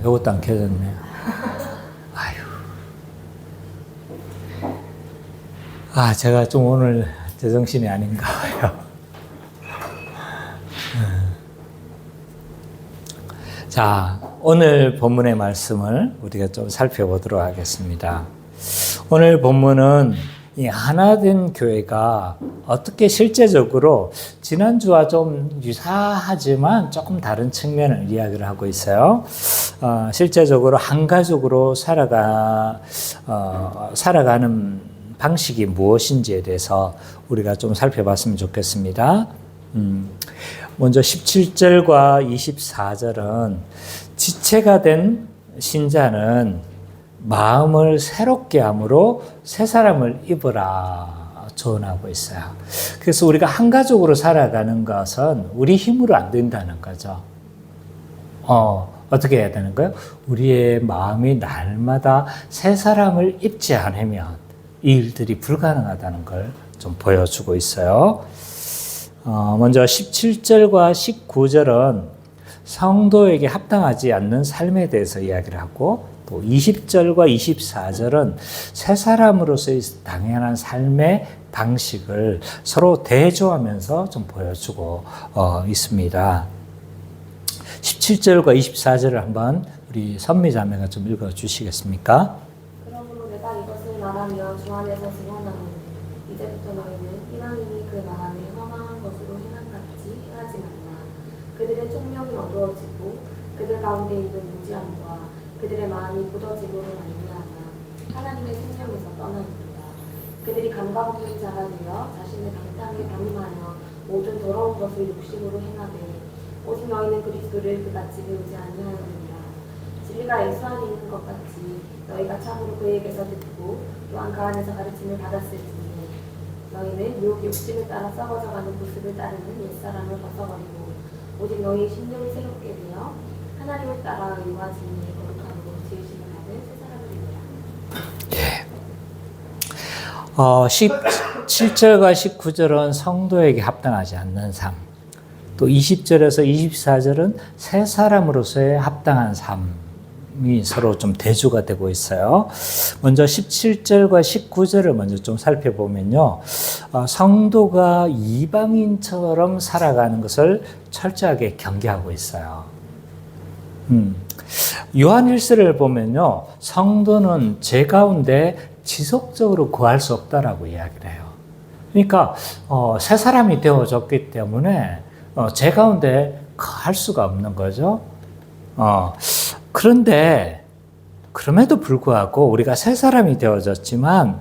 이것도 안 켜졌네요. 아유. 제가 좀 오늘 제정신이 아닌가 봐요. 자, 오늘 본문의 말씀을 우리가 좀 살펴보도록 하겠습니다. 오늘 본문은 이 하나된 교회가 어떻게 실제적으로 지난주와 좀 유사하지만 조금 다른 측면을 이야기를 하고 있어요. 실제적으로 한 가족으로 살아가는 방식이 무엇인지에 대해서 우리가 좀 살펴봤으면 좋겠습니다. 먼저 17절과 24절은 지체가 된 신자는 마음을 새롭게 함으로 새 사람을 입으라 조언하고 있어요. 그래서 우리가 한 가족으로 살아가는 것은 우리 힘으로 안 된다는 거죠. 어떻게 해야 되는 거예요? 우리의 마음이 날마다 새 사람을 입지 않으면 이 일들이 불가능하다는 걸 좀 보여주고 있어요. 먼저 17절과 19절은 성도에게 합당하지 않는 삶에 대해서 이야기를 하고, 또 20절과 24절은 새 사람으로서의 당연한 삶의 방식을 서로 대조하면서 좀 보여주고 있습니다. 17절과 24절을 한번 우리 선미자매가 좀 읽어 주시겠습니까? 그러므로 내가 이것을 말하며 주 안에서 증언하노니 이제부터 너희는 이방인이 그 마음에 허망한 것으로 행함같이 행하지 말라. 그들의 총명이 어두워지고 그들 가운데 있는 무지함과 그들의 마음이 굳어짐으로 말미암아 하나님의 생명에서 떠나니라. 그들이 감각 없는 자가 되어 자신의 방탕에 방임하여 모든 더러운 것을 욕심으로 행하되 오직 너희는 그리스도를 그같이 배우지 아니하느니라. 진리가 예수 안에 있는 것 같이 너희가 참으로 그에게서 듣고 또한 그 안에서 가르침을 받았을지니 너희는 유혹 욕심을 따라 썩어져가는 모습을 따르는 옛사람을 벗어버리고 오직 너희의 심령이 새롭게 되어 하나님을 따라 의와 진리의 거룩함으로 지으심을 받은 새 사람들이라. 17절과 19절은 성도에게 합당하지 않는 삶, 또 20절에서 24절은 새 사람으로서의 합당한 삶이 서로 좀 대조가 되고 있어요. 먼저 17절과 19절을 먼저 좀 살펴보면요. 성도가 이방인처럼 살아가는 것을 철저하게 경계하고 있어요. 요한일서를 보면요. 성도는 죄 가운데 지속적으로 거할 수 없다라고 이야기를 해요. 그러니까 새 사람이 되어졌기 때문에 죄 가운데 거할 수가 없는 거죠. 그런데 그럼에도 불구하고 우리가 새 사람이 되어졌지만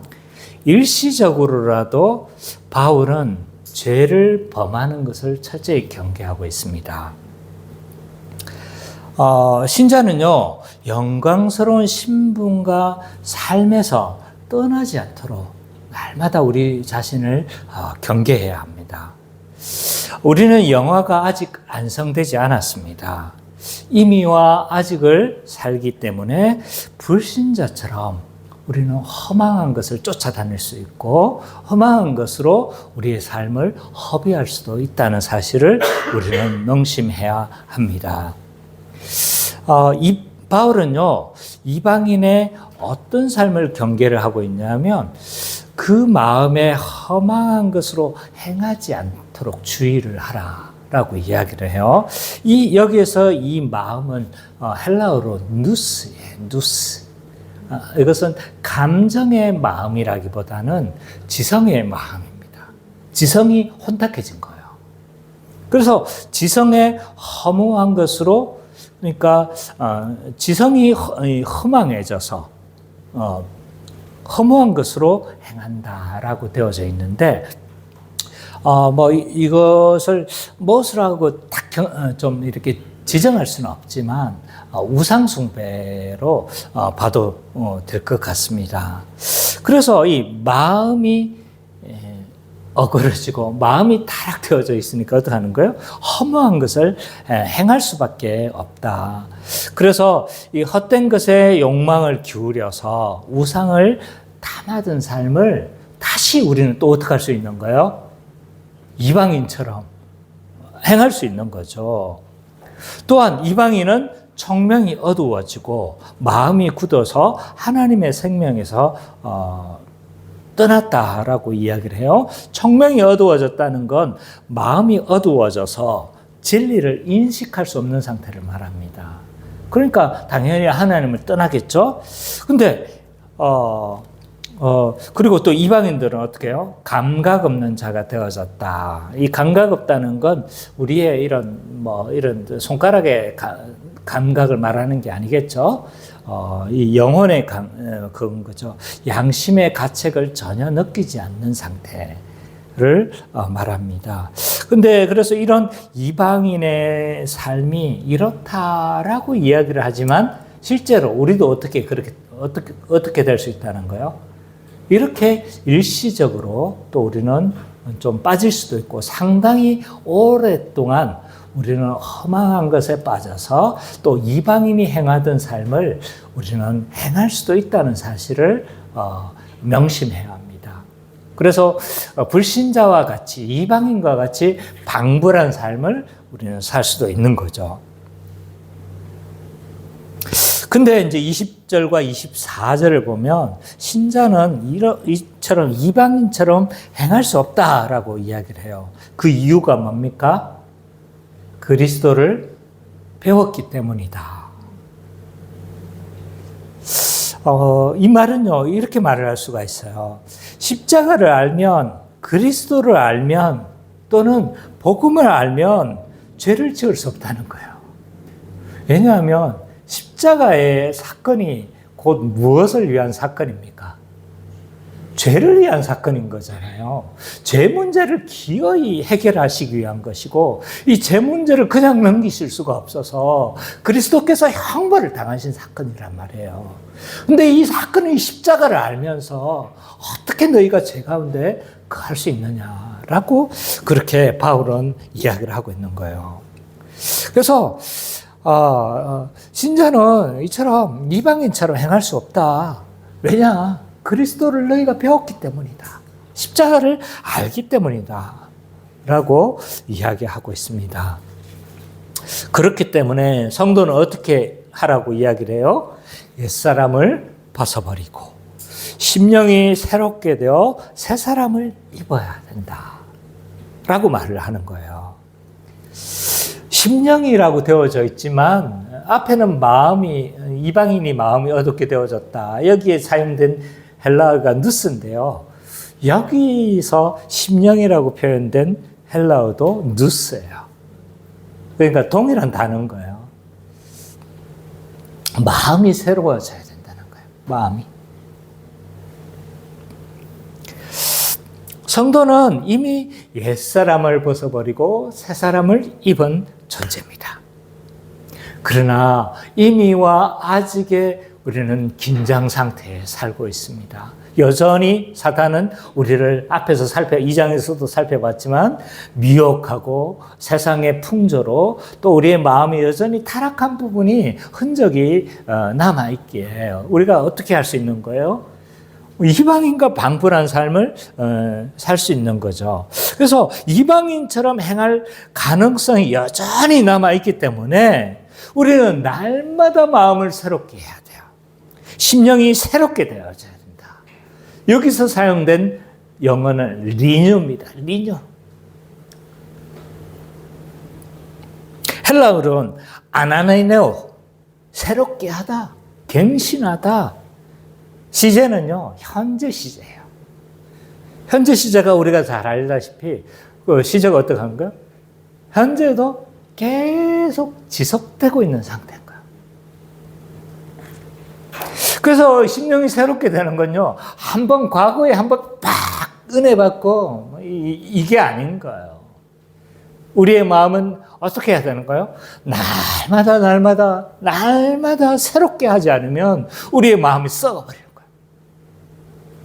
일시적으로라도 바울은 죄를 범하는 것을 철저히 경계하고 있습니다. 신자는요, 영광스러운 신분과 삶에서 떠나지 않도록 날마다 우리 자신을 경계해야 합니다. 우리는 영화가 아직 완성되지 않았습니다. 이미와 아직을 살기 때문에 불신자처럼 우리는 허망한 것을 쫓아다닐 수 있고 허망한 것으로 우리의 삶을 허비할 수도 있다는 사실을 우리는 명심해야 합니다. 이 바울은요, 이방인의 어떤 삶을 경계를 하고 있냐면 그 마음에 허망한 것으로 행하지 않도록 주의를 하라라고 이야기를 해요. 여기에서 이 마음은 헬라어로 누스예요. 누스. 이것은 감정의 마음이라기보다는 지성의 마음입니다. 지성이 혼탁해진 거예요. 그래서 지성의 허무한 것으로, 그러니까 지성이 허망해져서 허무한 것으로 행한다라고 되어져 있는데, 이것을 무엇을 하고 딱 좀 이렇게 지정할 수는 없지만 우상숭배로 봐도 될 것 같습니다. 그래서 이 마음이 어그러지고 마음이 타락되어져 있으니까 어떻게 하는 거예요? 허무한 것을 행할 수밖에 없다. 그래서 이 헛된 것에 욕망을 기울여서 우상을 담아든 삶을 다시 우리는 또 어떻게 할 수 있는 거예요? 이방인처럼 행할 수 있는 거죠. 또한 이방인은 청명이 어두워지고 마음이 굳어서 하나님의 생명에서 떠났다라고 이야기를 해요. 청명이 어두워졌다는 건 마음이 어두워져서 진리를 인식할 수 없는 상태를 말합니다. 그러니까 당연히 하나님을 떠나겠죠. 근데 그리고 또 이방인들은 어떻게 해요? 감각 없는 자가 되어졌다. 이 감각 없다는 건 우리의 이런 손가락의 감각을 말하는 게 아니겠죠. 이 영혼의 그런 거죠. 양심의 가책을 전혀 느끼지 않는 상태를 말합니다. 근데 그래서 이런 이방인의 삶이 이렇다라고 이야기를 하지만 실제로 우리도 어떻게 될 수 있다는 거예요? 이렇게 일시적으로 또 우리는 좀 빠질 수도 있고 상당히 오랫동안 우리는 허망한 것에 빠져서 또 이방인이 행하던 삶을 우리는 행할 수도 있다는 사실을 명심해야 합니다. 그래서 불신자와 같이 이방인과 같이 방불한 삶을 우리는 살 수도 있는 거죠. 근데 이제 20절과 24절을 보면 신자는 이처럼 이방인처럼 행할 수 없다라고 이야기를 해요. 그 이유가 뭡니까? 그리스도를 배웠기 때문이다. 이 말은요, 이렇게 말을 할 수가 있어요. 십자가를 알면, 그리스도를 알면, 또는 복음을 알면 죄를 지을 수 없다는 거예요. 왜냐하면 십자가의 사건이 곧 무엇을 위한 사건입니까? 죄를 위한 사건인 거잖아요. 죄 문제를 기어이 해결하시기 위한 것이고 이 죄 문제를 그냥 넘기실 수가 없어서 그리스도께서 형벌을 당하신 사건이란 말이에요. 근데 이 사건의 십자가를 알면서 어떻게 너희가 죄 가운데 거할 수 있느냐라고 그렇게 바울은 이야기를 하고 있는 거예요. 그래서 신자는 이처럼 이방인처럼 행할 수 없다. 왜냐? 그리스도를 너희가 배웠기 때문이다. 십자가를 알기 때문이다. 라고 이야기하고 있습니다. 그렇기 때문에 성도는 어떻게 하라고 이야기를 해요? 옛사람을 벗어버리고 심령이 새롭게 되어 새 사람을 입어야 된다. 라고 말을 하는 거예요. 심령이라고 되어져 있지만 앞에는 이방인이 마음이 어둡게 되어졌다. 여기에 사용된 헬라어가 누스인데요. 여기서 심령이라고 표현된 헬라어도 누스예요. 그러니까 동일한 단어인 거예요. 마음이 새로워져야 된다는 거예요. 마음이. 성도는 이미 옛사람을 벗어버리고 새사람을 입은 존재입니다. 그러나 이미와 아직의 우리는 긴장 상태에 살고 있습니다. 여전히 사탄은 우리를 앞에서 2장에서도 살펴봤지만 미혹하고 세상의 풍조로 또 우리의 마음이 여전히 타락한 부분이 흔적이 남아있기에 해요. 우리가 어떻게 할 수 있는 거예요? 이방인과 방불한 삶을 살 수 있는 거죠. 그래서 이방인처럼 행할 가능성이 여전히 남아있기 때문에 우리는 날마다 마음을 새롭게 해야 돼요. 심령이 새롭게 되어져야 된다. 여기서 사용된 영어는 리뉴입니다. 리뉴. 헬라어로는 아나네오, 새롭게 하다, 갱신하다. 시제는요, 현재 시제예요. 현재 시제가 우리가 잘 알다시피 그 시제가 어떻게 한가요? 현재도 계속 지속되고 있는 상태인 거예요. 그래서 심령이 새롭게 되는 건요, 한번 과거에 한번 팍 은혜 받고 이게 아닌 거예요. 우리의 마음은 어떻게 해야 되는 거예요? 날마다 새롭게 하지 않으면 우리의 마음이 썩어버려요.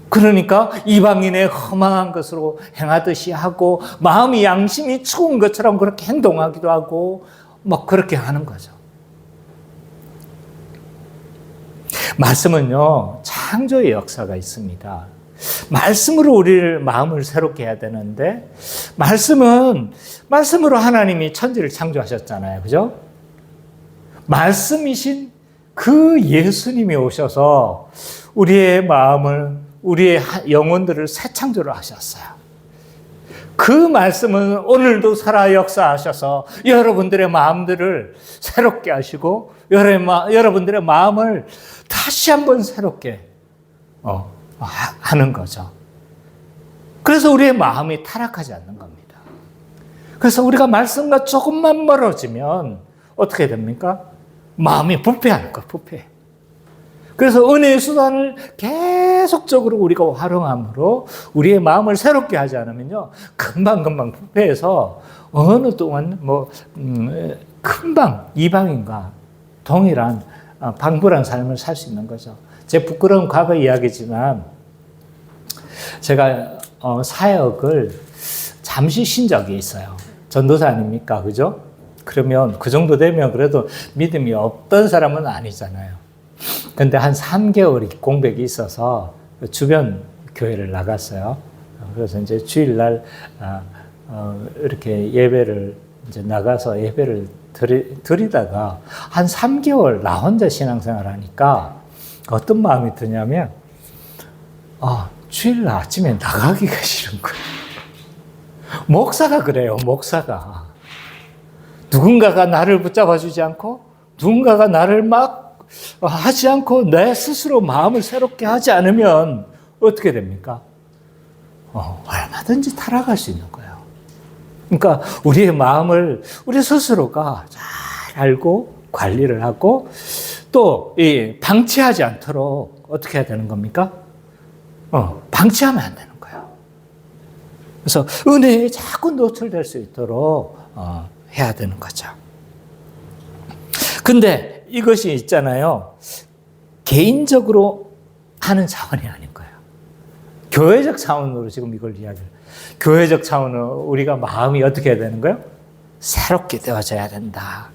그러니까 이방인의 허망한 것으로 행하듯이 하고 마음이 양심이 추운 것처럼 그렇게 행동하기도 하고 막 그렇게 하는 거죠. 말씀은요, 창조의 역사가 있습니다. 말씀으로 우리를 마음을 새롭게 해야 되는데 말씀으로 하나님이 천지를 창조하셨잖아요. 그죠? 말씀이신 그 예수님이 오셔서 우리의 마음을, 우리의 영혼들을 새 창조를 하셨어요. 그 말씀은 오늘도 살아 역사하셔서 여러분들의 마음들을 새롭게 하시고 여러분들의 마음을 다시 한번 새롭게 하는 거죠. 그래서 우리의 마음이 타락하지 않는 겁니다. 그래서 우리가 말씀과 조금만 멀어지면 어떻게 됩니까? 마음이 부패하는 거예요. 부패. 그래서 은혜의 수단을 계속적으로 우리가 활용함으로 우리의 마음을 새롭게 하지 않으면요, 금방 부패해서 어느 동안 금방 이방인과 동일한 방불한 삶을 살 수 있는 거죠. 제 부끄러운 과거 이야기지만 제가 사역을 잠시 쉰 적이 있어요. 전도사 아닙니까? 그죠? 그러면 그 정도 되면 그래도 믿음이 없던 사람은 아니잖아요. 근데 한 3개월 공백이 있어서 주변 교회를 나갔어요. 그래서 이제 주일날 이렇게 예배를 이제 나가서 예배를 드리다가 한 3개월 나 혼자 신앙생활 하니까 어떤 마음이 드냐면 주일날 아침에 나가기가 싫은 거예요. 목사가 그래요. 목사가 누군가가 나를 붙잡아 주지 않고 누군가가 나를 막 하지 않고 내 스스로 마음을 새롭게 하지 않으면 어떻게 됩니까? 얼마든지 타락할 수 있는 거예요. 그러니까 우리의 마음을 우리 스스로가 잘 알고 관리를 하고 또 방치하지 않도록 어떻게 해야 되는 겁니까? 방치하면 안 되는 거예요. 그래서 은혜에 자꾸 노출될 수 있도록 해야 되는 거죠. 근데 이것이 있잖아요. 개인적으로 하는 차원이 아닌 거예요. 교회적 차원으로 지금 이걸 이야기를. 교회적 차원으로 우리가 마음이 어떻게 해야 되는 거예요? 새롭게 되어져야 된다.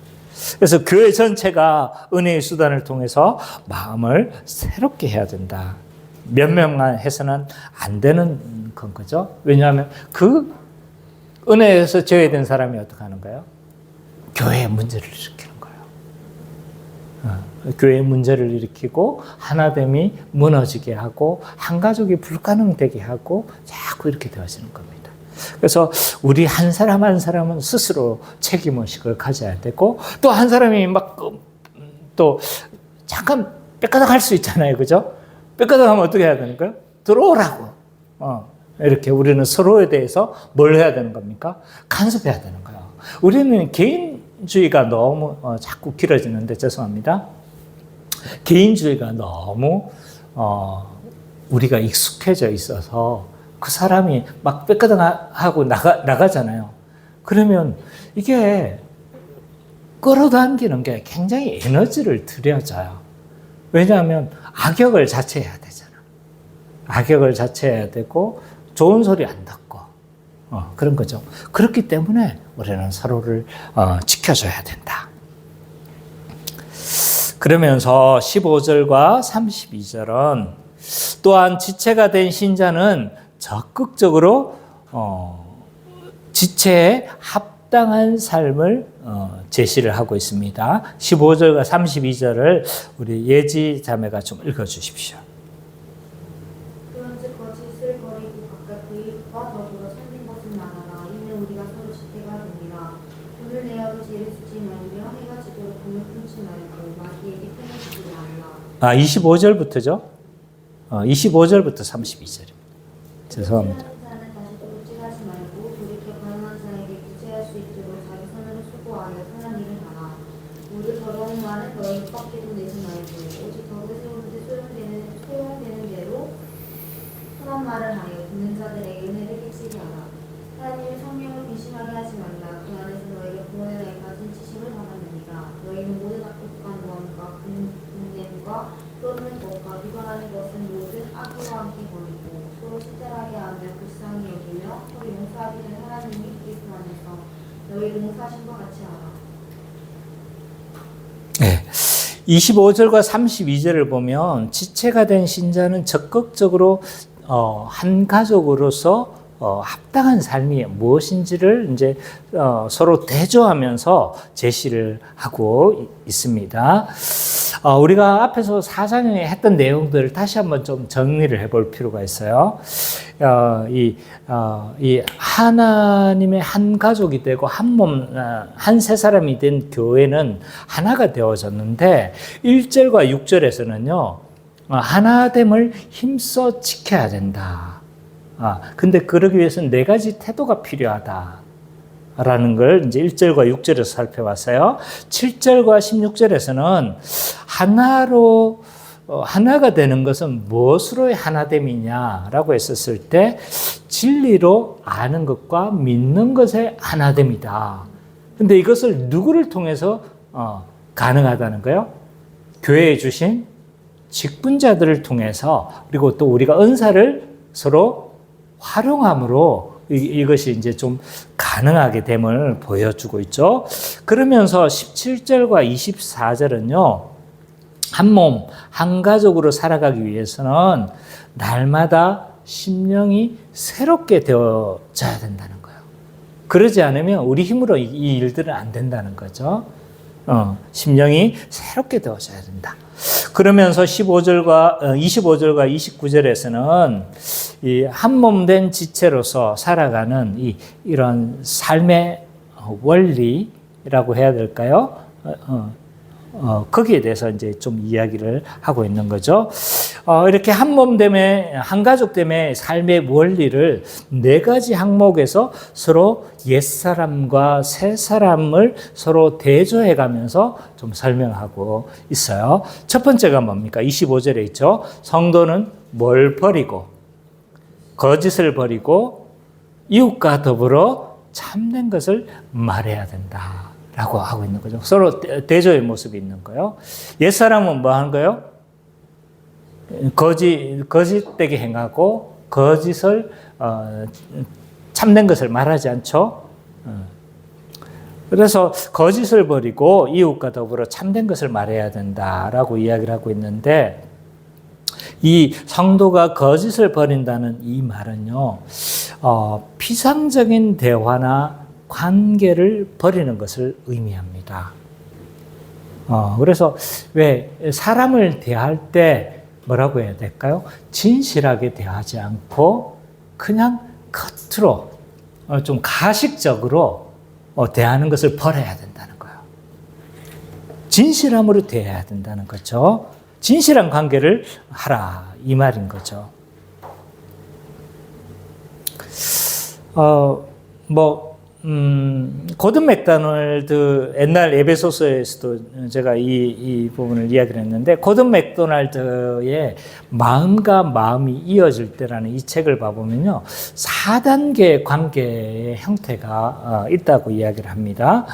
그래서 교회 전체가 은혜의 수단을 통해서 마음을 새롭게 해야 된다. 몇 명만 해서는 안 되는 건 거죠. 왜냐하면 그 은혜에서 제외된 사람이 어떻게 하는 거예요? 교회에 문제를 일으키는 거예요. 교회에 문제를 일으키고 하나됨이 무너지게 하고 한 가족이 불가능되게 하고 자꾸 이렇게 되어지는 겁니다. 그래서 우리 한 사람 한 사람은 스스로 책임의식을 가져야 되고 또 한 사람이 막 또 잠깐 뺏가닥 할 수 있잖아요. 그죠? 뺏가닥 하면 어떻게 해야 되는 거예요? 들어오라고. 이렇게 우리는 서로에 대해서 뭘 해야 되는 겁니까? 간섭해야 되는 거예요. 우리는 개인주의가 너무 자꾸 길어지는데 죄송합니다. 개인주의가 너무 우리가 익숙해져 있어서 그 사람이 막 뺏가닥하고 나가잖아요. 그러면 이게 끌어당기는 게 굉장히 에너지를 들여져요. 왜냐하면 악역을 자체해야 되잖아. 악역을 자체해야 되고 좋은 소리 안 듣고 그런 거죠. 그렇기 때문에 우리는 서로를 지켜줘야 된다. 그러면서 15절과 32절은 또한 지체가 된 신자는 적극적으로 지체에 합당한 삶을 제시를 하고 있습니다. 15절과 32절을 우리 예지 자매가 좀 읽어주십시오. 그런즉 거짓을 버리고 각각 그 이웃과 더불어 섬긴 것은 많아라. 이는 우리가 서로 지체가 되니라. 돈을 내어도 죄를 짓지 말며 해가 지도록 돈을 끊지 말고 마귀에게 편을 주지 말라. 25절부터죠. 25절부터 32절입니다. 죄송합니다. 자는 다시 도둑질하지 말고 돌이켜 가난한 자에게 구제할 수 있도록 자기 손으로 수고하여 선한 일을 하라. 모두 더러운 말은 너희 입 밖에도 내지 말고 오직 덕을 세우는데 소용되는 대로 선한 말을 하여 듣는 자들에게 은혜를 끼치게 하라. 하나님의 성령을 빈심하게 하지 말라. 그 안에서 너희가 구원의 날까지 지식을 받았느니라. 너희는 모든 악독한 마음과 분냄과 또는 것과 비관하는 것은 모든 악으로 함께 버리고 서로 친절하게 하며 불쌍히 여기며 서로 용서하기 전에 하나님이 그리스도 안에서 너희를 용서하신 것 같이 하라. 네. 25절과 32절을 보면 지체가 된 신자는 적극적으로 한 가족으로서 합당한 삶이 무엇인지를 이제 서로 대조하면서 제시를 하고 있습니다. 우리가 앞에서 4장에 했던 내용들을 다시 한번 좀 정리를 해볼 필요가 있어요. 이 하나님의 한 가족이 되고 한 몸, 한 세 사람이 된 교회는 하나가 되어졌는데 1절과 6절에서는요, 하나됨을 힘써 지켜야 된다. 근데 그러기 위해서는 네 가지 태도가 필요하다. 라는 걸 이제 1절과 6절에서 살펴봤어요. 7절과 16절에서는 하나가 되는 것은 무엇으로의 하나됨이냐라고 했었을 때 진리로 아는 것과 믿는 것의 하나됨이다. 근데 이것을 누구를 통해서 가능하다는 거예요? 교회에 주신 직분자들을 통해서, 그리고 또 우리가 은사를 서로 활용함으로 이것이 이제 좀 가능하게 됨을 보여주고 있죠. 그러면서 17절과 24절은요, 한 몸, 한 가족으로 살아가기 위해서는 날마다 심령이 새롭게 되어져야 된다는 거예요. 그러지 않으면 우리 힘으로 이 일들은 안 된다는 거죠. 심령이 새롭게 되어져야 된다. 그러면서 25절과 29절에서는 이 한 몸 된 지체로서 살아가는 이런 삶의 원리라고 해야 될까요? 거기에 대해서 이제 좀 이야기를 하고 있는 거죠. 이렇게 한 몸됨의, 한 가족됨의 삶의 원리를 네 가지 항목에서 서로 옛사람과 새사람을 서로 대조해 가면서 좀 설명하고 있어요. 첫 번째가 뭡니까? 25절에 있죠. 성도는 뭘 버리고, 거짓을 버리고, 이웃과 더불어 참된 것을 말해야 된다. 라고 하고 있는 거죠. 서로 대조의 모습이 있는 거예요. 옛사람은 뭐 하는 거예요? 거짓되게 행하고, 거짓을, 참된 것을 말하지 않죠. 그래서 거짓을 버리고 이웃과 더불어 참된 것을 말해야 된다라고 이야기를 하고 있는데, 이 성도가 거짓을 버린다는 이 말은요, 피상적인 대화나 관계를 버리는 것을 의미합니다. 그래서 왜 사람을 대할 때 뭐라고 해야 될까요? 진실하게 대하지 않고 그냥 겉으로 좀 가식적으로 대하는 것을 버려야 된다는 거예요. 진실함으로 대해야 된다는 거죠. 진실한 관계를 하라, 이 말인 거죠. 고든 맥도날드, 옛날 에베소서에서도 제가 이 부분을 이야기를 했는데, 고든 맥도날드의 마음과 마음이 이어질 때라는 이 책을 봐보면요, 4단계의 관계의 형태가 있다고 이야기를 합니다.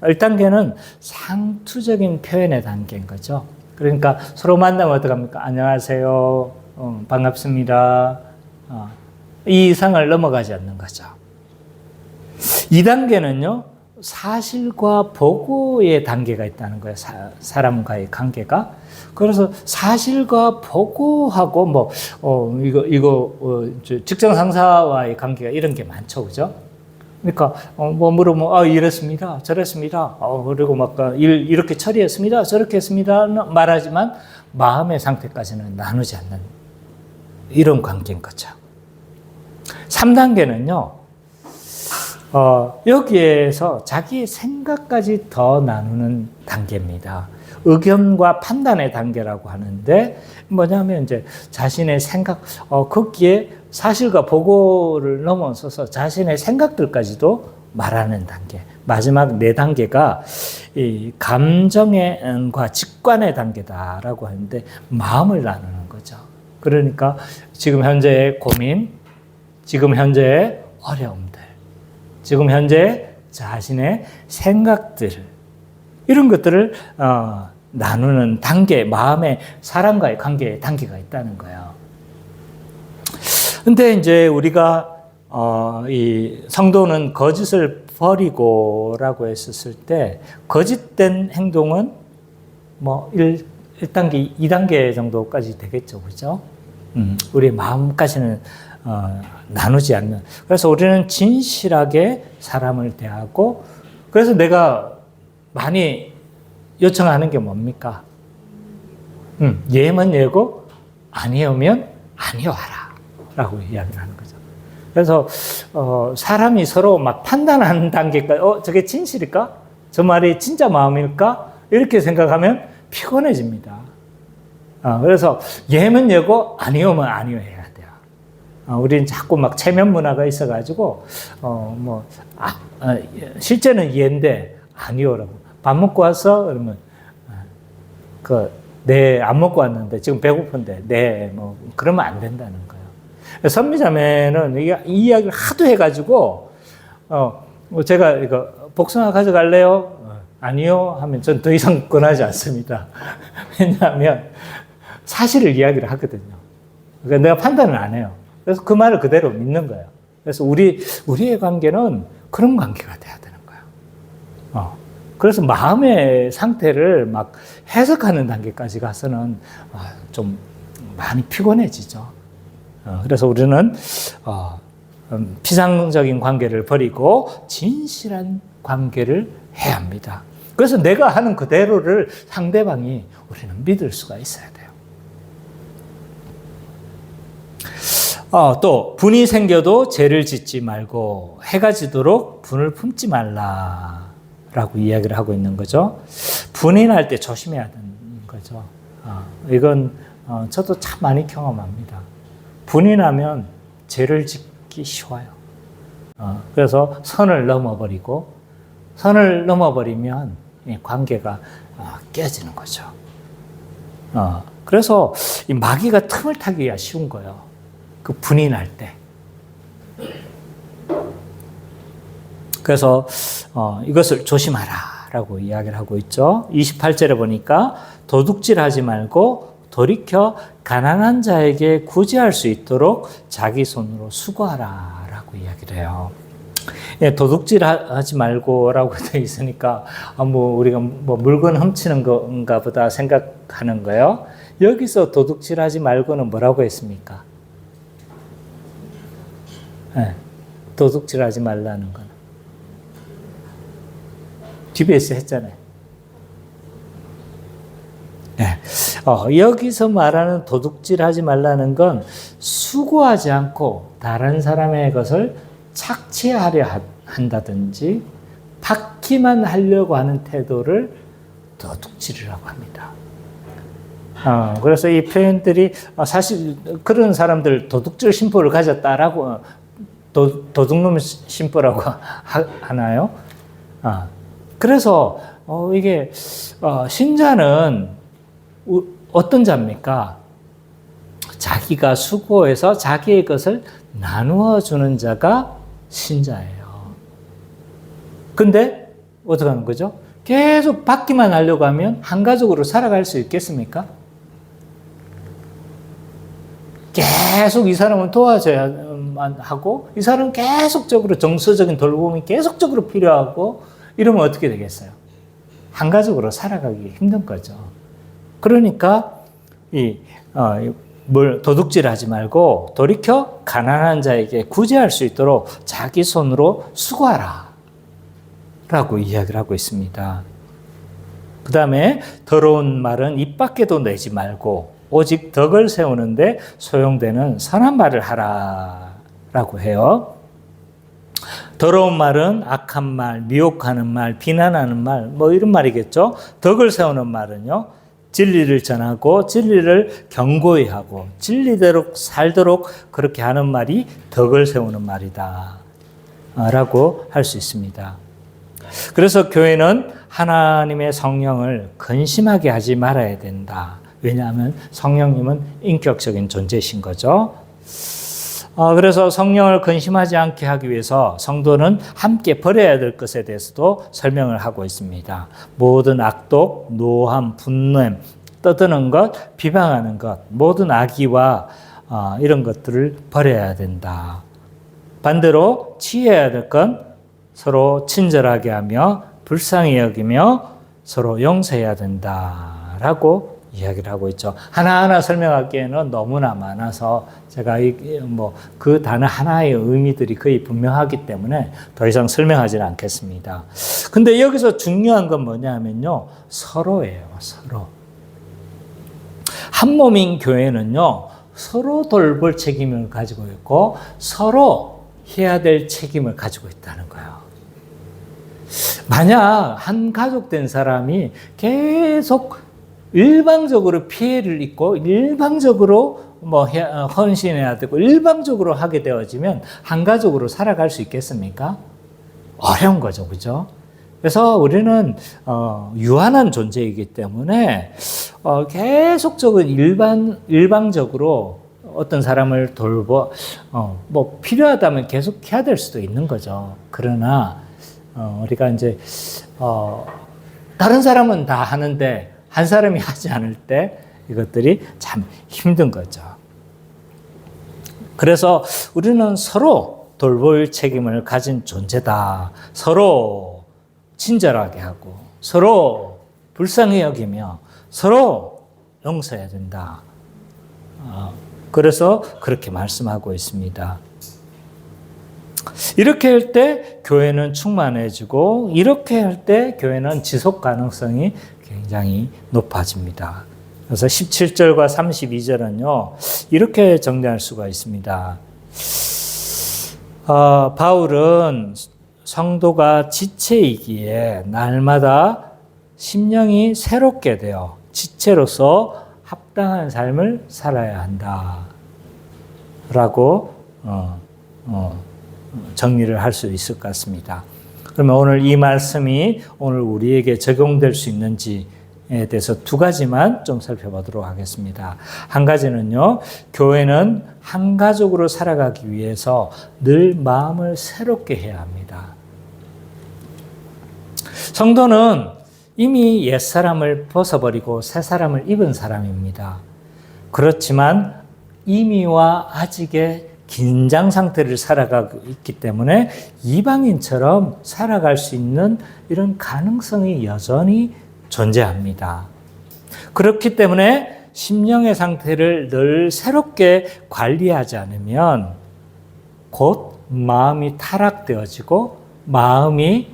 1단계는 상투적인 표현의 단계인 거죠. 그러니까 서로 만나면 어떡합니까? 안녕하세요. 반갑습니다. 이 이상을 넘어가지 않는 거죠. 2단계는요, 사실과 보고의 단계가 있다는 거예요. 사람과의 관계가. 그래서 사실과 보고하고 직장 상사와의 관계가 이런 게 많죠. 그죠? 그러니까, 물으면, 이랬습니다. 저랬습니다. 그리고 이렇게 처리했습니다. 저렇게 했습니다. 말하지만 마음의 상태까지는 나누지 않는 이런 관계인 거죠. 3단계는요, 여기에서 자기의 생각까지 더 나누는 단계입니다. 의견과 판단의 단계라고 하는데, 뭐냐면 이제 자신의 생각, 거기에 사실과 보고를 넘어서서 자신의 생각들까지도 말하는 단계. 마지막 4단계가 이 감정과 직관의 단계다라고 하는데, 마음을 나누는 거죠. 그러니까 지금 현재의 고민, 지금 현재의 어려움들, 지금 현재 자신의 생각들, 이런 것들을 나누는 단계, 마음의 사람과의 관계의 단계가 있다는 거예요. 근데 이제 우리가 이 성도는 거짓을 버리고라고 했었을 때, 거짓된 행동은 1단계, 2단계 정도까지 되겠죠. 그죠? 우리의 마음까지는 나누지 않는. 그래서 우리는 진실하게 사람을 대하고, 그래서 내가 많이 요청하는 게 뭡니까? 예면 예고, 아니오면 아니와라 라고 이야기를 하는 거죠. 그래서 사람이 서로 막 판단하는 단계까지 저게 진실일까? 저 말이 진짜 마음일까? 이렇게 생각하면 피곤해집니다. 그래서 예면 예고, 아니오면 아니오 해야 돼요. 우리는 자꾸 막 체면 문화가 있어가지고 실제는 예인데 아니오라고. 밥 먹고 왔어? 그러면 네, 안 먹고 왔는데 지금 배고픈데 네, 그러면 안 된다는 거예요. 선미자매는 이 이야기를 하도 해가지고 제가 이거 복숭아 가져갈래요? 아니요 하면 전 더 이상 권하지 않습니다. 왜냐하면 사실을 이야기를 하거든요. 그러니까 내가 판단을 안 해요. 그래서 그 말을 그대로 믿는 거예요. 그래서 우리의 관계는 그런 관계가 돼야 되는 거예요. 그래서 마음의 상태를 막 해석하는 단계까지 가서는 좀 많이 피곤해지죠. 그래서 우리는 피상적인 관계를 버리고 진실한 관계를 해야 합니다. 그래서 내가 하는 그대로를 상대방이 우리는 믿을 수가 있어야 돼요. 또 분이 생겨도 죄를 짓지 말고 해가 지도록 분을 품지 말라라고 이야기를 하고 있는 거죠. 분이 날 때 조심해야 되는 거죠. 이건 저도 참 많이 경험합니다. 분이 나면 죄를 짓기 쉬워요. 그래서 선을 넘어버리면 이 관계가 깨지는 거죠. 그래서 이 마귀가 틈을 타기가 쉬운 거예요. 그 분이 날 때. 그래서 이것을 조심하라라고 이야기를 하고 있죠. 28절에 보니까 도둑질하지 말고 돌이켜 가난한 자에게 구제할 수 있도록 자기 손으로 수고하라라고 이야기를 해요. 예, 도둑질하지 말고라고 되어 있으니까 우리가 물건 훔치는 건가 보다 생각하는 거예요. 여기서 도둑질하지 말고는 뭐라고 했습니까? 네, 도둑질하지 말라는 건 DBS 했잖아요. 네. 여기서 말하는 도둑질하지 말라는 건 수고하지 않고 다른 사람의 것을 착취하려 한다든지 받기만 하려고 하는 태도를 도둑질이라고 합니다. 그래서 이 표현들이 사실 그런 사람들 도둑질 심보를 가졌다라고 도둑놈 심보라고 하나요? 그래서 이게 신자는 어떤 자입니까? 자기가 수고해서 자기의 것을 나누어 주는 자가 신자예요. 근데 어떻게 하는 거죠? 계속 받기만 하려고 하면 한가족으로 살아갈 수 있겠습니까? 계속 이 사람은 도와줘야만 하고 이 사람은 계속적으로 정서적인 돌봄이 계속적으로 필요하고 이러면 어떻게 되겠어요? 한가족으로 살아가기 힘든 거죠. 그러니까 도둑질하지 말고 돌이켜 가난한 자에게 구제할 수 있도록 자기 손으로 수고하라 라고 이야기를 하고 있습니다. 그 다음에 더러운 말은 입 밖에도 내지 말고 오직 덕을 세우는데 소용되는 선한 말을 하라 라고 해요. 더러운 말은 악한 말, 미혹하는 말, 비난하는 말, 이런 말이겠죠. 덕을 세우는 말은요, 진리를 전하고 진리를 경고히 하고 진리대로 살도록 그렇게 하는 말이 덕을 세우는 말이다 라고 할 수 있습니다. 그래서 교회는 하나님의 성령을 근심하게 하지 말아야 된다. 왜냐하면 성령님은 인격적인 존재이신 거죠. 그래서 성령을 근심하지 않게 하기 위해서 성도는 함께 버려야 될 것에 대해서도 설명을 하고 있습니다. 모든 악독, 노함, 분냄, 떠드는 것, 비방하는 것, 모든 악의와 이런 것들을 버려야 된다. 반대로 취해야 될 건 서로 친절하게 하며 불쌍히 여기며 서로 용서해야 된다라고 이야기를 하고 있죠. 하나하나 설명하기에는 너무나 많아서 제가 그 단어 하나의 의미들이 거의 분명하기 때문에 더 이상 설명하지는 않겠습니다. 근데 여기서 중요한 건 뭐냐면요. 서로예요. 서로. 한 몸인 교회는요. 서로 돌볼 책임을 가지고 있고 서로 해야 될 책임을 가지고 있다는 거예요. 만약 한 가족 된 사람이 계속 일방적으로 피해를 입고 일방적으로 헌신해야 되고 일방적으로 하게 되어지면 한 가족으로 살아갈 수 있겠습니까? 어려운 거죠. 그죠? 그래서 우리는 유한한 존재이기 때문에 계속적으로 일방적으로 어떤 사람을 필요하다면 계속 해야 될 수도 있는 거죠. 그러나 우리가 이제 다른 사람은 다 하는데 한 사람이 하지 않을 때 이것들이 참 힘든 거죠. 그래서 우리는 서로 돌볼 책임을 가진 존재다. 서로 친절하게 하고 서로 불쌍히 여기며 서로 용서해야 된다. 그래서 그렇게 말씀하고 있습니다. 이렇게 할 때 교회는 충만해지고 이렇게 할 때 교회는 지속 가능성이 굉장히 높아집니다. 그래서 17절과 32절은요. 이렇게 정리할 수가 있습니다. 바울은 성도가 지체이기에 날마다 심령이 새롭게 되어 지체로서 합당한 삶을 살아야 한다. 라고 정리를 할 수 있을 것 같습니다. 그러면 오늘 이 말씀이 오늘 우리에게 적용될 수 있는지에 대해서 두 가지만 좀 살펴보도록 하겠습니다. 한 가지는요, 교회는 한 가족으로 살아가기 위해서 늘 마음을 새롭게 해야 합니다. 성도는 이미 옛사람을 벗어버리고 새사람을 입은 사람입니다. 그렇지만 이미와 아직의 긴장 상태를 살아가고 있기 때문에 이방인처럼 살아갈 수 있는 이런 가능성이 여전히 존재합니다. 그렇기 때문에 심령의 상태를 늘 새롭게 관리하지 않으면 곧 마음이 타락되어지고 마음이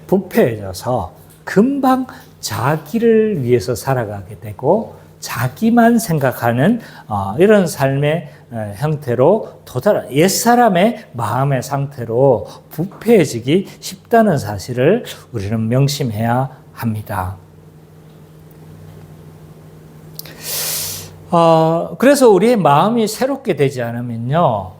부패해져서 금방 자기를 위해서 살아가게 되고 자기만 생각하는 이런 삶의 형태로 옛사람의 마음의 상태로 부패해지기 쉽다는 사실을 우리는 명심해야 합니다. 그래서 우리의 마음이 새롭게 되지 않으면요,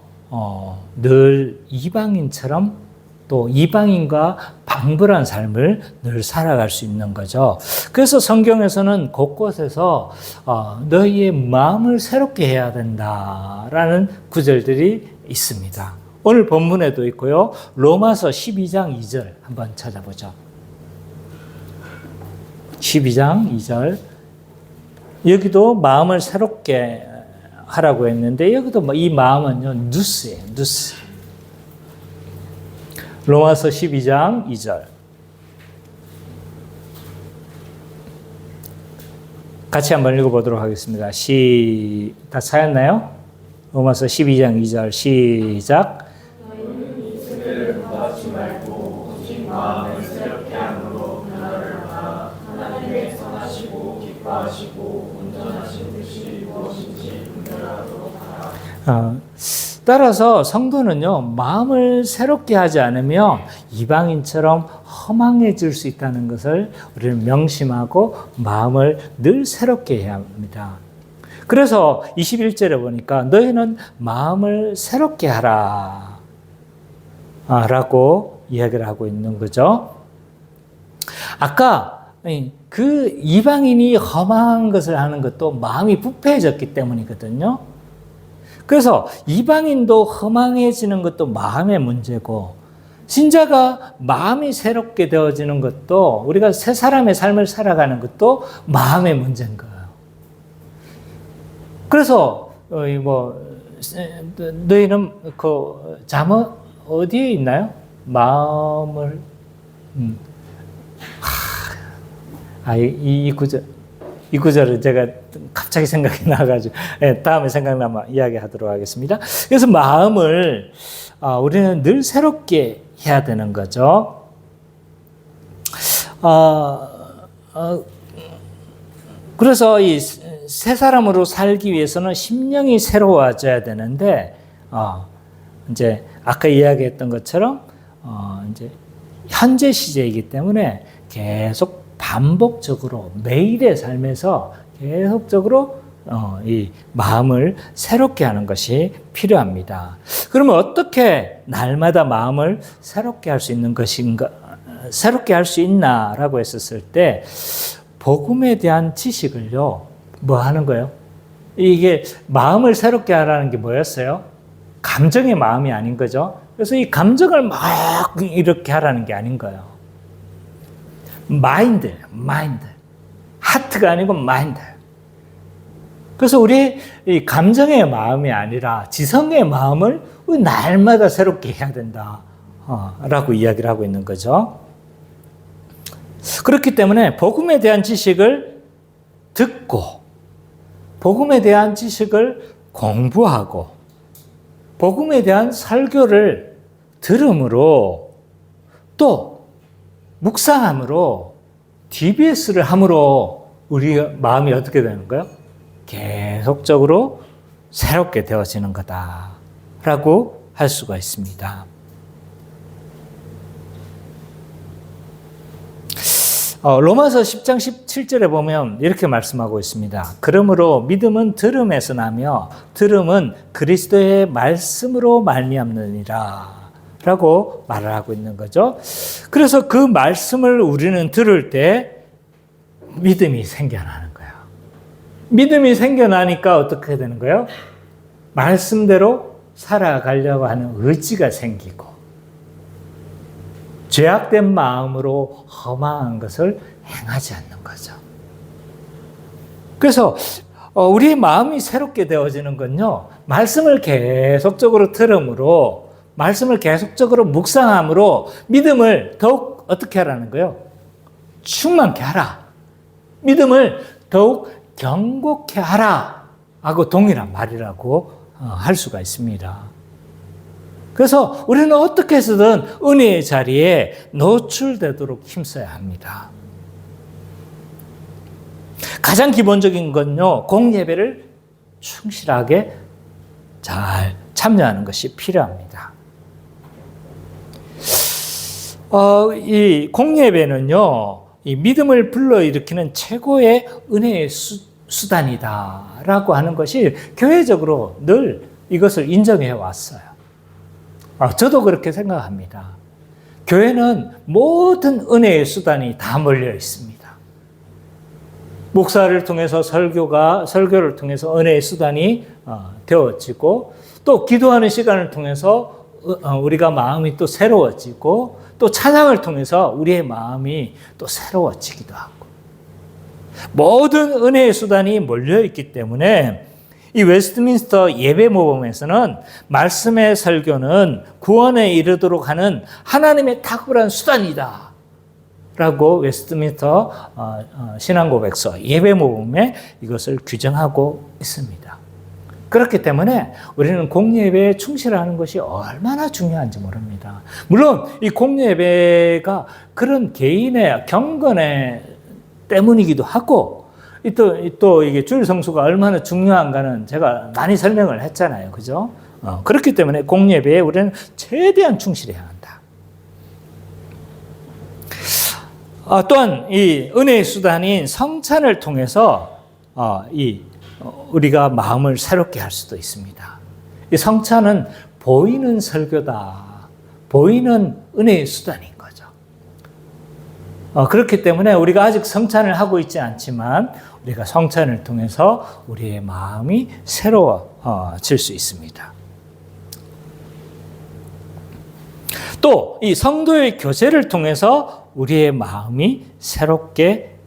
늘 이방인처럼 또 이방인과 방불한 삶을 늘 살아갈 수 있는 거죠. 그래서 성경에서는 곳곳에서 너희의 마음을 새롭게 해야 된다라는 구절들이 있습니다. 오늘 본문에도 있고요. 로마서 12장 2절 한번 찾아보죠. 12장 2절. 여기도 마음을 새롭게 하라고 했는데 여기도 이 마음은요, 누스예요. 누스. 로마서 12장 2절. 같이 한번 읽어보도록 하겠습니다. 다 찾았나요? 로마서 12장 2절 시작. 따라서 성도는요, 마음을 새롭게 하지 않으면 이방인처럼 허망해질 수 있다는 것을 우리는 명심하고 마음을 늘 새롭게 해야 합니다. 그래서 21절에 보니까 너희는 마음을 새롭게 하라 라고 이야기를 하고 있는 거죠. 아까 그 이방인이 허망한 것을 하는 것도 마음이 부패해졌기 때문이거든요. 그래서 이방인도 허망해지는 것도 마음의 문제고 신자가 마음이 새롭게 되어지는 것도 우리가 새 사람의 삶을 살아가는 것도 마음의 문제인 거예요. 그래서 너희는 그 잠언 어디에 있나요? 마음을 이 구절 이 구절을 제가 갑자기 생각이 나가지고 다음에 생각나면 이야기하도록 하겠습니다. 그래서 마음을 우리는 늘 새롭게 해야 되는 거죠. 그래서 이 새 사람으로 살기 위해서는 심령이 새로워져야 되는데 이제 아까 이야기했던 것처럼 이제 현재 시제이기 때문에 계속 반복적으로 매일의 삶에서 계속적으로 이 마음을 새롭게 하는 것이 필요합니다. 그러면 어떻게 날마다 마음을 새롭게 할 수 있는 것인가, 새롭게 할 수 있나라고 했었을 때 복음에 대한 지식을요, 뭐 하는 거예요? 이게 마음을 새롭게 하라는 게 뭐였어요? 감정의 마음이 아닌 거죠. 그래서 이 감정을 막 이렇게 하라는 게 아닌 거예요. 마인드. 하트가 아니고 마인드. 그래서 우리 이 감정의 마음이 아니라 지성의 마음을 날마다 새롭게 해야 된다. 라고 이야기를 하고 있는 거죠. 그렇기 때문에 복음에 대한 지식을 듣고, 복음에 대한 지식을 공부하고, 복음에 대한 설교를 들음으로, 또 묵상함으로, DBS를 함으로 우리 마음이 어떻게 되는 거예요? 계속적으로 새롭게 되어지는 거다라고 할 수가 있습니다. 로마서 10장 17절에 보면 이렇게 말씀하고 있습니다. 그러므로 믿음은 들음에서 나며 들음은 그리스도의 말씀으로 말미암느니라 라고 말을 하고 있는 거죠. 그래서 그 말씀을 우리는 들을 때 믿음이 생겨나는 거예요. 믿음이 생겨나니까 어떻게 되는 거예요? 말씀대로 살아가려고 하는 의지가 생기고, 죄악된 마음으로 험한 것을 행하지 않는 거죠. 그래서 우리의 마음이 새롭게 되어지는 건요, 말씀을 계속적으로 들음으로, 말씀을 계속적으로 묵상함으로 믿음을 더욱 어떻게 하라는 거예요? 충만케 하라. 믿음을 더욱 견고케 하라 하고 동일한 말이라고 할 수가 있습니다. 그래서 우리는 어떻게 해서든 은혜의 자리에 노출되도록 힘써야 합니다. 가장 기본적인 건요, 공예배를 충실하게 잘 참여하는 것이 필요합니다. 이 공예배는요, 이 믿음을 불러일으키는 최고의 은혜의 수단이다라고 하는 것이 교회적으로 늘 이것을 인정해 왔어요. 저도 그렇게 생각합니다. 교회는 모든 은혜의 수단이 다 몰려 있습니다. 목사를 통해서 설교를 통해서 은혜의 수단이 되어지고, 또 기도하는 시간을 통해서 우리가 마음이 또 새로워지고, 또 찬양을 통해서 우리의 마음이 또 새로워지기도 하고, 모든 은혜의 수단이 몰려 있기 때문에 이 웨스트민스터 예배 모범에서는 말씀의 설교는 구원에 이르도록 하는 하나님의 탁월한 수단이다 라고 웨스트민스터 신앙고백서 예배 모범에 이것을 규정하고 있습니다. 그렇기 때문에 우리는 공예배에 충실하는 것이 얼마나 중요한지 모릅니다. 물론 이 공예배가 그런 개인의 경건의 때문이기도 하고, 또 이게 주일 성수가 얼마나 중요한가는 제가 많이 설명을 했잖아요. 그죠? 그렇기 때문에 공예배에 우리는 최대한 충실해야 한다. 또한 이 은혜의 수단인 성찬을 통해서 우리가 마음을 새롭게 할 수도 있습니다. 이 성찬은 보이는 설교다. 보이는 은혜의 수단인 거죠. 그렇기 때문에 우리가 아직 성찬을 하고 있지 않지만 우리가 성찬을 통해서 우리의 마음이 새로워질 수 있습니다. 또 이 성도의 교제를 통해서 우리의 마음이 새롭게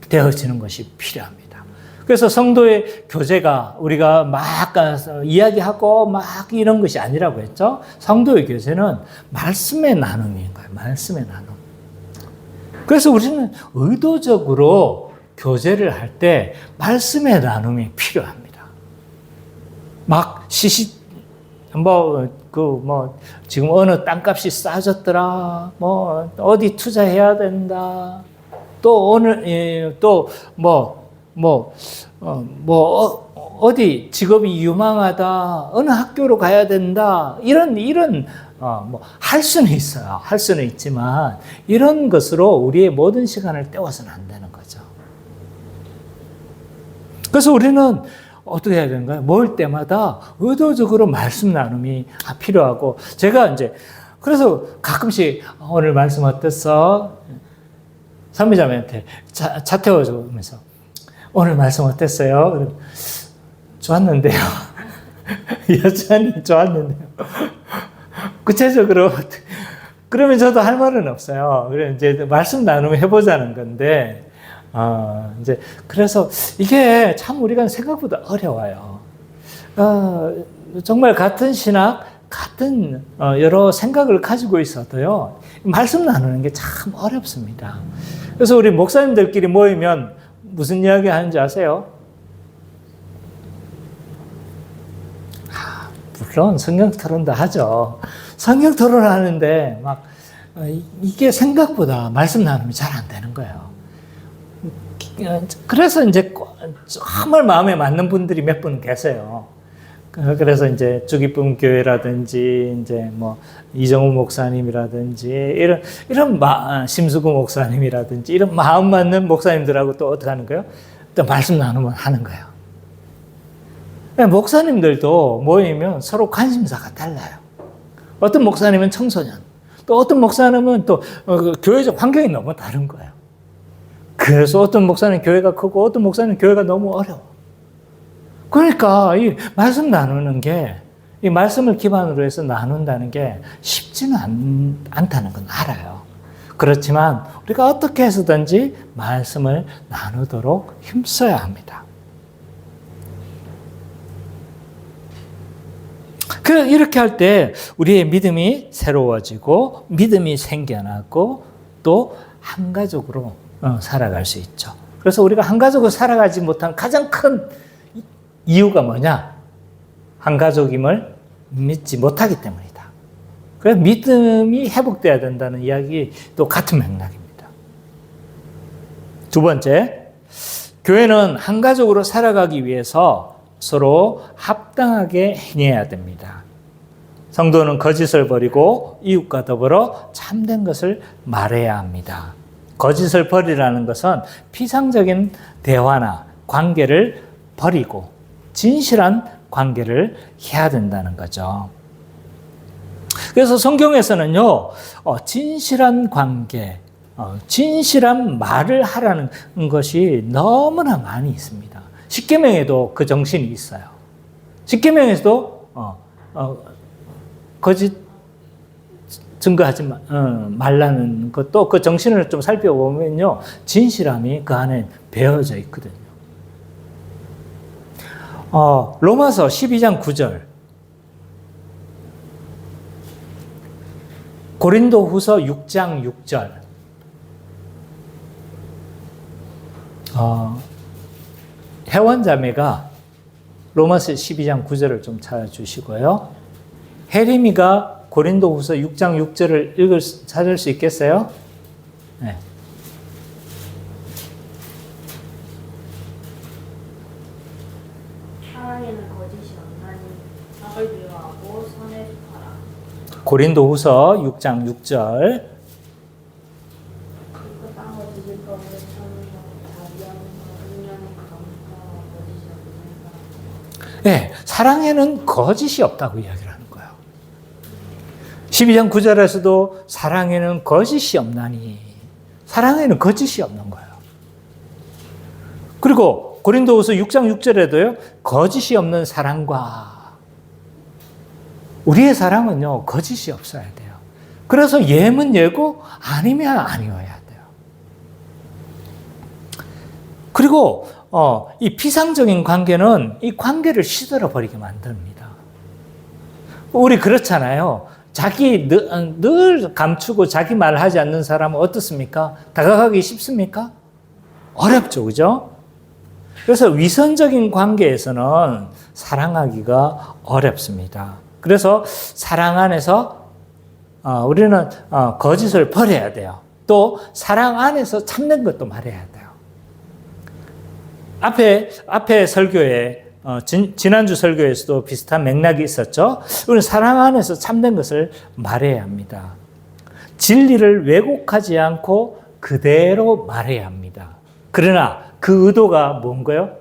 되어지는 것이 필요합니다. 그래서 성도의 교제가 우리가 막 가서 이야기하고 막 이런 것이 아니라고 했죠. 성도의 교제는 말씀의 나눔인 거예요. 말씀의 나눔. 그래서 우리는 의도적으로 교제를 할 때 말씀의 나눔이 필요합니다. 막 지금 어느 땅값이 싸졌더라, 어디 투자해야 된다, 또 어디 직업이 유망하다, 어느 학교로 가야 된다, 할 수는 있어요. 할 수는 있지만, 이런 것으로 우리의 모든 시간을 때워서는 안 되는 거죠. 그래서 우리는 어떻게 해야 되는가요? 모일 때마다 의도적으로 말씀 나눔이 필요하고, 제가 그래서 가끔씩 오늘 말씀 어땠어? 선미자매한테 차 태워주면서 오늘 말씀 어땠어요? 좋았는데요. 여전히 좋았는데요. 구체적으로 그러면 저도 할 말은 없어요. 그래 이제 말씀 나눔 해보자는 건데, 그래서 이게 참 우리가 생각보다 어려워요. 정말 같은 신학, 같은 여러 생각을 가지고 있어도요, 말씀 나누는 게 참 어렵습니다. 그래서 우리 목사님들끼리 모이면 무슨 이야기 하는지 아세요? 물론 성경 토론도 하죠. 성경 토론 하는데 이게 생각보다 말씀 나눔이 잘 안 되는 거예요. 그래서 정말 마음에 맞는 분들이 몇 분 계세요. 그래서 주기쁨 교회라든지 이정우 목사님이라든지 이런 심수구 목사님이라든지 이런 마음 맞는 목사님들하고 또 어떻게 하는 거예요? 또 말씀 나누면 하는 거예요. 목사님들도 모이면 서로 관심사가 달라요. 어떤 목사님은 청소년, 또 어떤 목사님은 또 교회적 환경이 너무 다른 거예요. 그래서 어떤 목사는 교회가 크고 어떤 목사는 교회가 너무 어려워. 그러니까 이 말씀 나누는 게, 이 말씀을 기반으로 해서 나눈다는 게 쉽지는 않다는 건 알아요. 그렇지만 우리가 어떻게 해서든지 말씀을 나누도록 힘써야 합니다. 이렇게 할 때 우리의 믿음이 새로워지고 믿음이 생겨나고 또 한가족으로 살아갈 수 있죠. 그래서 우리가 한가족으로 살아가지 못한 가장 큰 이유가 뭐냐? 한가족임을 믿지 못하기 때문이다. 그래서 믿음이 회복돼야 된다는 이야기 또 같은 맥락입니다. 두 번째, 교회는 한가족으로 살아가기 위해서 서로 합당하게 행해야 됩니다. 성도는 거짓을 버리고 이웃과 더불어 참된 것을 말해야 합니다. 거짓을 버리라는 것은 피상적인 대화나 관계를 버리고 진실한 관계를 해야 된다는 거죠. 그래서 성경에서는요, 진실한 관계, 진실한 말을 하라는 것이 너무나 많이 있습니다. 십계명에도 그 정신이 있어요. 십계명에서도 거짓 증거하지 말라는 것도 그 정신을 좀 살펴보면요, 진실함이 그 안에 배어져 있거든요. 로마서 12장 9절, 고린도후서 6장 6절, 혜원자매가 로마서 12장 9절을 좀 찾아주시고요. 혜림이가 고린도후서 6장 6절을 찾을 수 있겠어요? 네. 사랑에는 거짓이 없나니 악을 미워하고 선을 sup하라. 고린도후서 6장 6절. 그 땅을 뒤질 것을 찾는 자비하는 인연의 감사와 거짓이 없는 사람. 네, 사랑에는 거짓이 없다고 이야기를 하는 거예요. 12장 9절에서도 사랑에는 거짓이 없나니, 사랑에는 거짓이 없는 거예요. 그리고 고린도후서 6장 6절에도요, 거짓이 없는 사랑과, 우리의 사랑은요, 거짓이 없어야 돼요. 그래서 예면 예고, 아니면 아니어야 돼요. 그리고 이 피상적인 관계는 이 관계를 시들어 버리게 만듭니다. 우리 그렇잖아요. 자기 늘 감추고 자기 말을 하지 않는 사람은 어떻습니까? 다가가기 쉽습니까? 어렵죠, 그죠? 그래서 위선적인 관계에서는 사랑하기가 어렵습니다. 그래서 사랑 안에서 우리는 거짓을 버려야 돼요. 또 사랑 안에서 참는 것도 말해야 돼요. 앞에 설교에 지난주 설교에서도 비슷한 맥락이 있었죠. 우리는 사랑 안에서 참된 것을 말해야 합니다. 진리를 왜곡하지 않고 그대로 말해야 합니다. 그러나 그 의도가 뭔가요?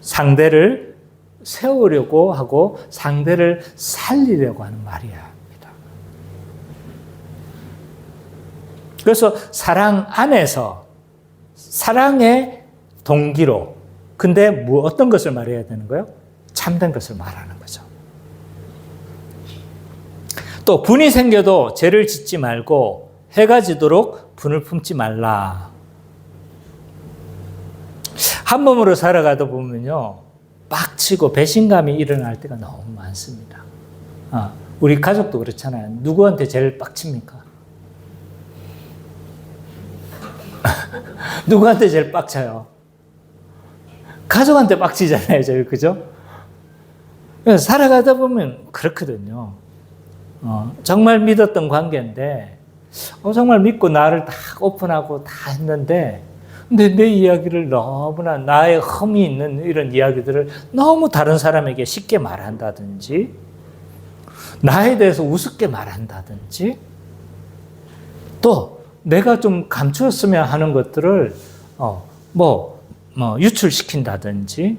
상대를 세우려고 하고 상대를 살리려고 하는 말이야 합니다. 그래서 사랑 안에서 사랑의 동기로 근데 어떤 것을 말해야 되는 거예요? 참된 것을 말하는 거죠. 또 분이 생겨도 죄를 짓지 말고 해가 지도록 분을 품지 말라. 한 몸으로 살아가다 보면요, 빡치고 배신감이 일어날 때가 너무 많습니다. 우리 가족도 그렇잖아요. 누구한테 제일 빡칩니까? 누구한테 제일 빡쳐요? 가족한테 빡치잖아요, 제일, 그죠? 그래서 살아가다 보면 그렇거든요. 정말 믿었던 관계인데, 정말 믿고 나를 다 오픈하고 다 했는데, 근데 내 이야기를 너무나 나의 흠이 있는 이런 이야기들을 너무 다른 사람에게 쉽게 말한다든지, 나에 대해서 우습게 말한다든지, 또 내가 좀 감추었으면 하는 것들을 유출시킨다든지,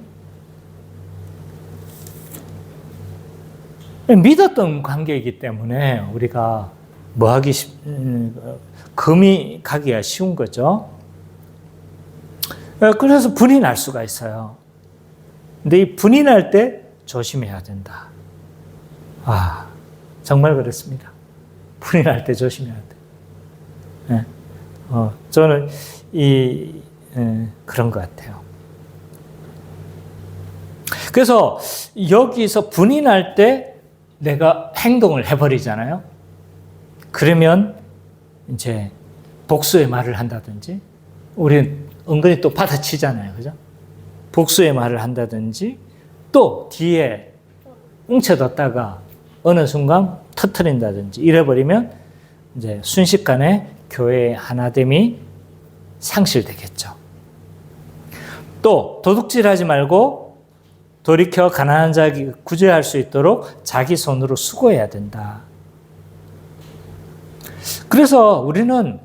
믿었던 관계이기 때문에 우리가 금이 가기가 쉬운 거죠. 그래서 분이 날 수가 있어요. 근데 이 분이 날 때 조심해야 된다. 정말 그렇습니다. 분이 날 때 조심해야 돼. 네. 저는 그런 것 같아요. 그래서 여기서 분이 날 때 내가 행동을 해버리잖아요. 그러면 이제 복수의 말을 한다든지, 우리는 은근히 또 받아치잖아요. 그죠? 복수의 말을 한다든지, 또 뒤에 웅쳐뒀다가 어느 순간 터트린다든지 이래버리면 이제 순식간에 교회의 하나됨이 상실되겠죠. 또 도둑질하지 말고 돌이켜 가난한 자에게 구제할 수 있도록 자기 손으로 수고해야 된다. 그래서 우리는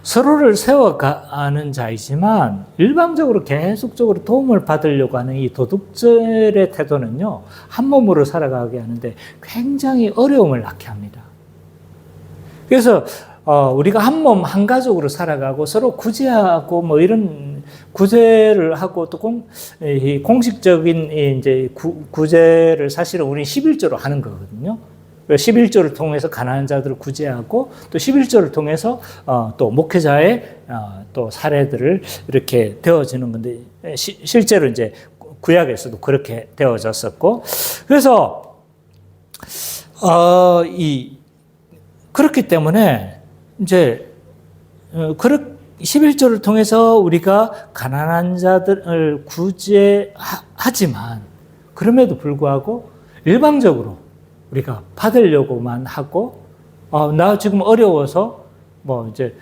서로를 세워가는 자이지만 일방적으로 계속적으로 도움을 받으려고 하는 이 도둑질의 태도는요, 한 몸으로 살아가게 하는데 굉장히 어려움을 낳게 합니다. 그래서 우리가 한 몸, 한 가족으로 살아가고 서로 구제하고 뭐 이런 구제를 하고 또 공식적인 이제 구제를 사실은 우리 11조로 하는 거거든요. 11조를 통해서 가난한 자들을 구제하고 또 11조를 통해서 또 목회자의 또 사례들을 이렇게 되어지는 건데 실제로 이제 구약에서도 그렇게 되어졌었고, 그래서 그렇기 때문에 이제 11조를 통해서 우리가 가난한 자들을 구제하지만 그럼에도 불구하고 일방적으로 우리가 받으려고만 하고, 나 지금 어려워서 이제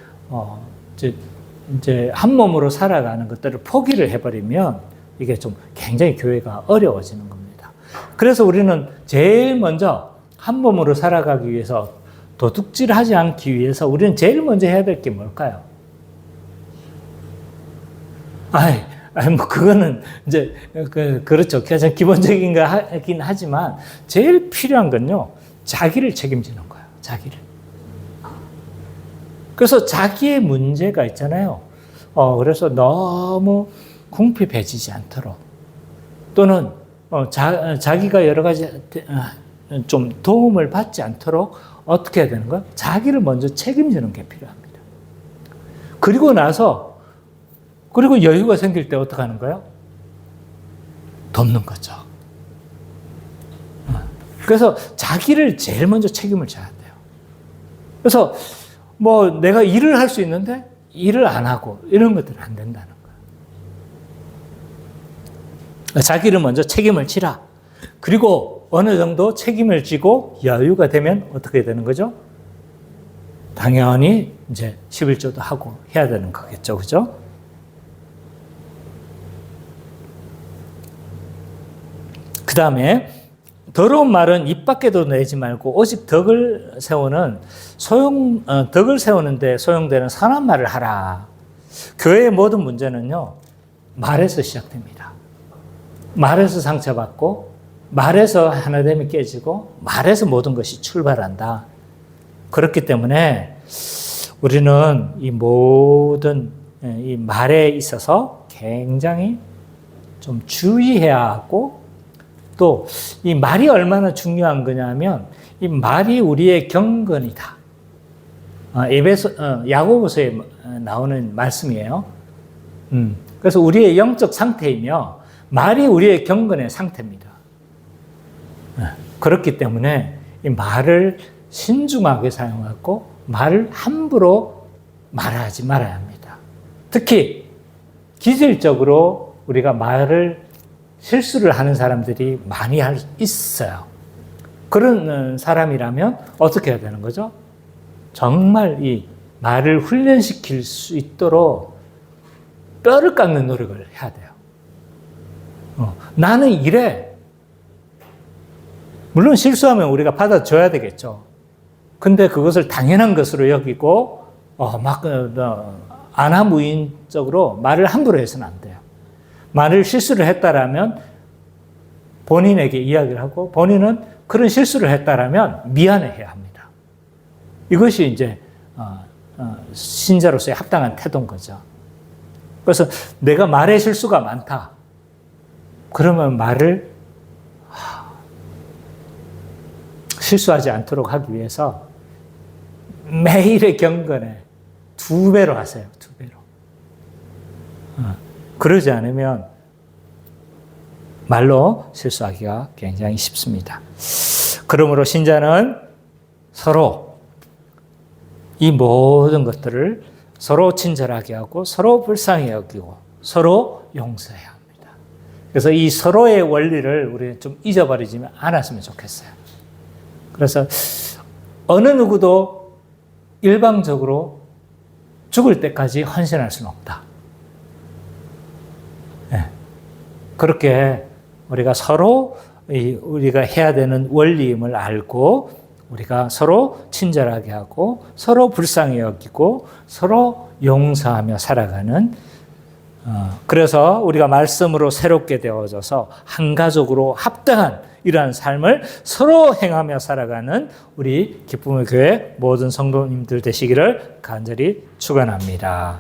한 몸으로 살아가는 것들을 포기를 해버리면 이게 좀 굉장히 교회가 어려워지는 겁니다. 그래서 우리는 제일 먼저 한 몸으로 살아가기 위해서 도둑질하지 않기 위해서 우리는 제일 먼저 해야 될 게 뭘까요? 그거는 이제 그렇죠. 가장 기본적인 거긴 하지만 제일 필요한 건요, 자기를 책임지는 거예요. 자기를. 그래서 자기의 문제가 있잖아요. 그래서 너무 궁핍해지지 않도록, 또는 자기가 여러 가지 좀 도움을 받지 않도록 어떻게 해야 되는 거야? 자기를 먼저 책임지는 게 필요합니다. 그리고 여유가 생길 때 어떻게 하는 거예요? 돕는 거죠. 그래서 자기를 제일 먼저 책임을 져야 돼요. 그래서 내가 일을 할 수 있는데 일을 안 하고 이런 것들은 안 된다는 거예요. 자기를 먼저 책임을 지라. 그리고 어느 정도 책임을 지고 여유가 되면 어떻게 되는 거죠? 당연히 이제 11조도 하고 해야 되는 거겠죠. 그죠? 그 다음에 더러운 말은 입 밖에도 내지 말고 오직 덕을 세우는데 소용되는 선한 말을 하라. 교회의 모든 문제는요, 말에서 시작됩니다. 말에서 상처받고, 말에서 하나됨이 깨지고, 말에서 모든 것이 출발한다. 그렇기 때문에 우리는 이 모든 이 말에 있어서 굉장히 좀 주의해야 하고, 또 이 말이 얼마나 중요한 거냐면 이 말이 우리의 경건이다. 야고보서에 나오는 말씀이에요. 그래서 우리의 영적 상태이며 말이 우리의 경건의 상태입니다. 그렇기 때문에 이 말을 신중하게 사용하고 말을 함부로 말하지 말아야 합니다. 특히 기질적으로 우리가 말을 실수를 하는 사람들이 많이 있어요. 그런 사람이라면 어떻게 해야 되는 거죠? 정말 이 말을 훈련시킬 수 있도록 뼈를 깎는 노력을 해야 돼요. 나는 이래. 물론 실수하면 우리가 받아줘야 되겠죠. 근데 그것을 당연한 것으로 여기고 안하무인적으로 말을 함부로 해서는 안 돼요. 말을 실수를 했다라면 본인에게 이야기를 하고 본인은 그런 실수를 했다라면 미안해해야 합니다. 이것이 이제 신자로서의 합당한 태도인 거죠. 그래서 내가 말의 실수가 많다. 그러면 말을 실수하지 않도록 하기 위해서 매일의 경건에 2배로 하세요. 2배로. 그러지 않으면 말로 실수하기가 굉장히 쉽습니다. 그러므로 신자는 서로 이 모든 것들을 서로 친절하게 하고 서로 불쌍히 여기고 서로 용서해야 합니다. 그래서 이 서로의 원리를 우리는 좀 잊어버리지 않았으면 좋겠어요. 그래서 어느 누구도 일방적으로 죽을 때까지 헌신할 수는 없다. 그렇게 우리가 서로 우리가 해야 되는 원리임을 알고 우리가 서로 친절하게 하고 서로 불쌍히 여기고 서로 용서하며 살아가는 그래서 우리가 말씀으로 새롭게 되어져서 한 가족으로 합당한 이러한 삶을 서로 행하며 살아가는 우리 기쁨의 교회 모든 성도님들 되시기를 간절히 축원합니다.